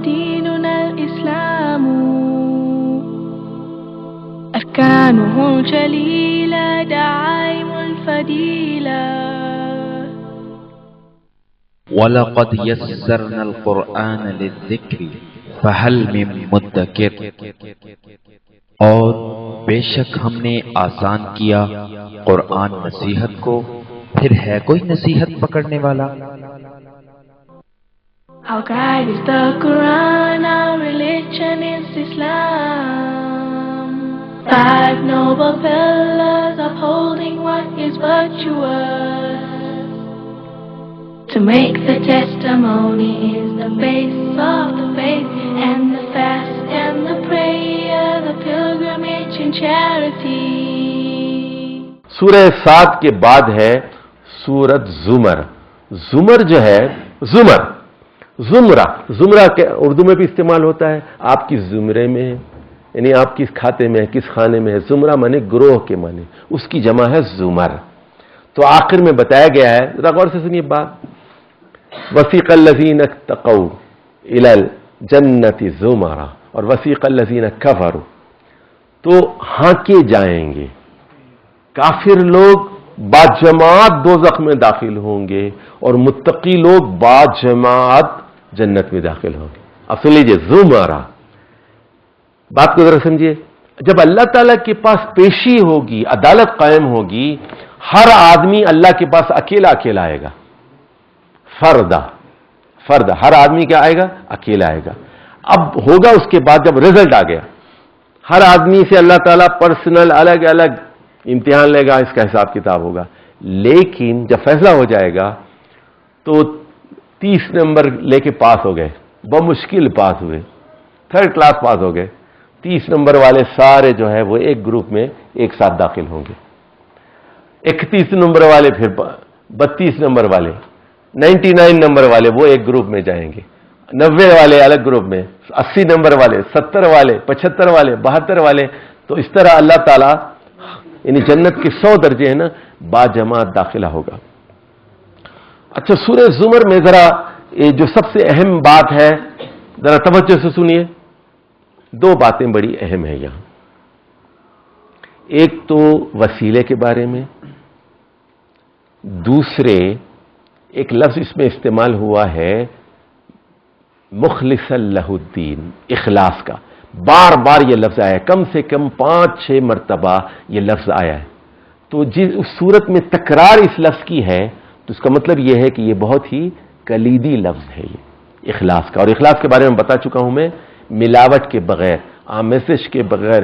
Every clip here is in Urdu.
ديننا الإسلام أركانه الجليلة دعائم الفضيلة وَلَقَدْ يَسَّرْنَا الْقُرْآنَ لِلذِّكْرِ فَهَلْ مِن مُّدَّكِرٍ، اور بے شک ہم نے آسان کیا قرآن نصیحت کو، پھر ہے کوئی نصیحت پکڑنے والا؟ Our guide is the Quran, our religion is Islam. 5 noble pillars upholding what is virtuous. To make the testimony is the base of the faith, and the fast and the prayer, the pilgrimage and charity. سورہ سعد کے بعد ہے سورت زمر. زمر جو ہے زمرہ کے اردو میں بھی استعمال ہوتا ہے. آپ کس زمرے میں ہے، یعنی آپ کس کھاتے میں ہے، کس خانے میں ہے. زمرہ مانے گروہ کے مانے، اس کی جمع ہے زمر. تو آخر میں بتایا گیا ہے، ذرا غور سے سنیے بات. وسیق الذین اتقوا الی الجنۃ زمرا، اور وسیق الذین کفروا، تو ہانکے جائیں گے کافر لوگ باجماعت دوزخ میں داخل ہوں گے، اور متقی لوگ باجماعت جنت میں داخل ہوں گے. اب سن لیجیے زمرہ، بات کو ذرا سمجھیے. جب اللہ تعالیٰ کے پاس پیشی ہوگی، عدالت قائم ہوگی، ہر آدمی اللہ کے پاس اکیلا اکیلا آئے گا. فرد ہر آدمی کیا آئے گا؟ اکیلا آئے گا. اب ہوگا اس کے بعد جب رزلٹ آ گیا، ہر آدمی سے اللہ تعالیٰ پرسنل الگ الگ امتحان لے گا، اس کا حساب کتاب ہوگا. لیکن جب فیصلہ ہو جائے گا تو 30 نمبر لے کے پاس ہو گئے، بمشکل پاس ہوئے، 3rd کلاس پاس ہو گئے. 30 نمبر والے سارے جو ہے وہ ایک گروپ میں ایک ساتھ داخل ہوں گے. 31 نمبر والے، پھر 32 نمبر والے، 99 نمبر والے وہ ایک گروپ میں جائیں گے، 90 والے الگ گروپ میں، 80 نمبر والے، 70 والے، 75 والے، 72 والے. تو اس طرح اللہ تعالیٰ، یعنی جنت کے 100 درجے ہیں نا، باجماعت داخلہ ہوگا. اچھا، سورہ زمر میں ذرا جو سب سے اہم بات ہے، ذرا توجہ سے سنیے. 2 باتیں بڑی اہم ہیں یہاں. ایک تو وسیلے کے بارے میں، دوسرے ایک لفظ اس میں استعمال ہوا ہے مخلصا لہ الدین، اخلاص کا. بار بار یہ لفظ آیا ہے، کم سے کم 5-6 مرتبہ یہ لفظ آیا ہے. تو جس صورت میں تکرار اس لفظ کی ہے تو اس کا مطلب یہ ہے کہ یہ بہت ہی کلیدی لفظ ہے یہ اخلاص کا. اور اخلاص کے بارے میں بتا چکا ہوں میں، ملاوٹ کے بغیر، آمیزش کے بغیر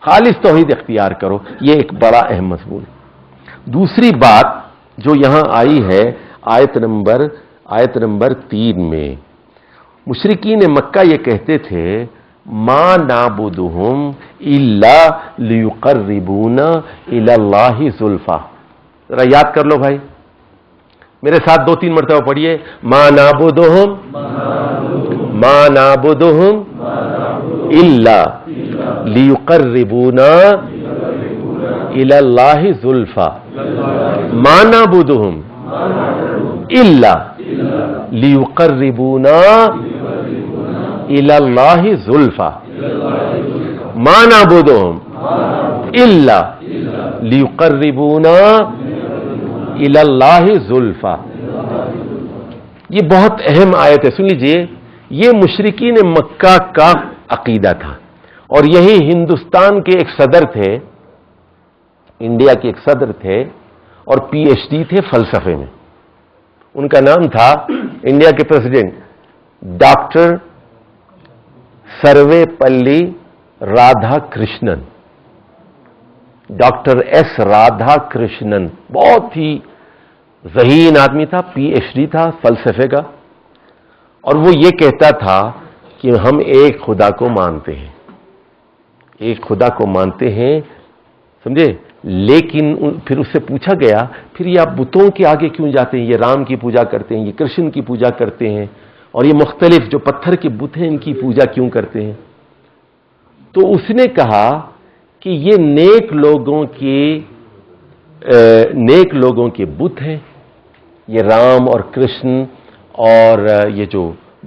خالص توحید اختیار کرو. یہ ایک بڑا اہم مضمون. دوسری بات جو یہاں آئی ہے آیت نمبر 3 میں، مشرکین مکہ یہ کہتے تھے ما نعبدہم الا لیقربونا الی اللہ زلفی. ذرا یاد کر لو بھائی، میرے ساتھ 2-3 مرتبہ پڑھیے. ما نعبدہم الا لیقربونا الی اللہ زلفی. ما نعبدہم الا لیقربونا الی اللہ زلفی. ما نعبدہم الا لیقربونا الی اللہ زلفی. یہ بہت اہم آیت ہے، سن لیجئے. یہ مشرکین مکہ کا عقیدہ تھا، اور یہی ہندوستان کے ایک صدر تھے، انڈیا کے ایک صدر تھے، اور PhD تھے فلسفے میں. ان کا نام تھا انڈیا کے پریزیڈنٹ ڈاکٹر سروے پلی رادھا کرشنن، ڈاکٹر ایس رادھا کرشنن. بہت ہی ذہین آدمی تھا، PhD تھا فلسفے کا. اور وہ یہ کہتا تھا کہ ہم ایک خدا کو مانتے ہیں، سمجھے. لیکن پھر اس سے پوچھا گیا پھر یہ آپ بتوں کے آگے کیوں جاتے ہیں؟ یہ رام کی پوجا کرتے ہیں، یہ کرشن کی پوجا کرتے ہیں، اور یہ مختلف جو پتھر کے بت ہیں ان کی پوجا کیوں کرتے ہیں؟ تو اس نے کہا کہ یہ نیک لوگوں کے بت ہیں، یہ رام اور کرشن اور یہ جو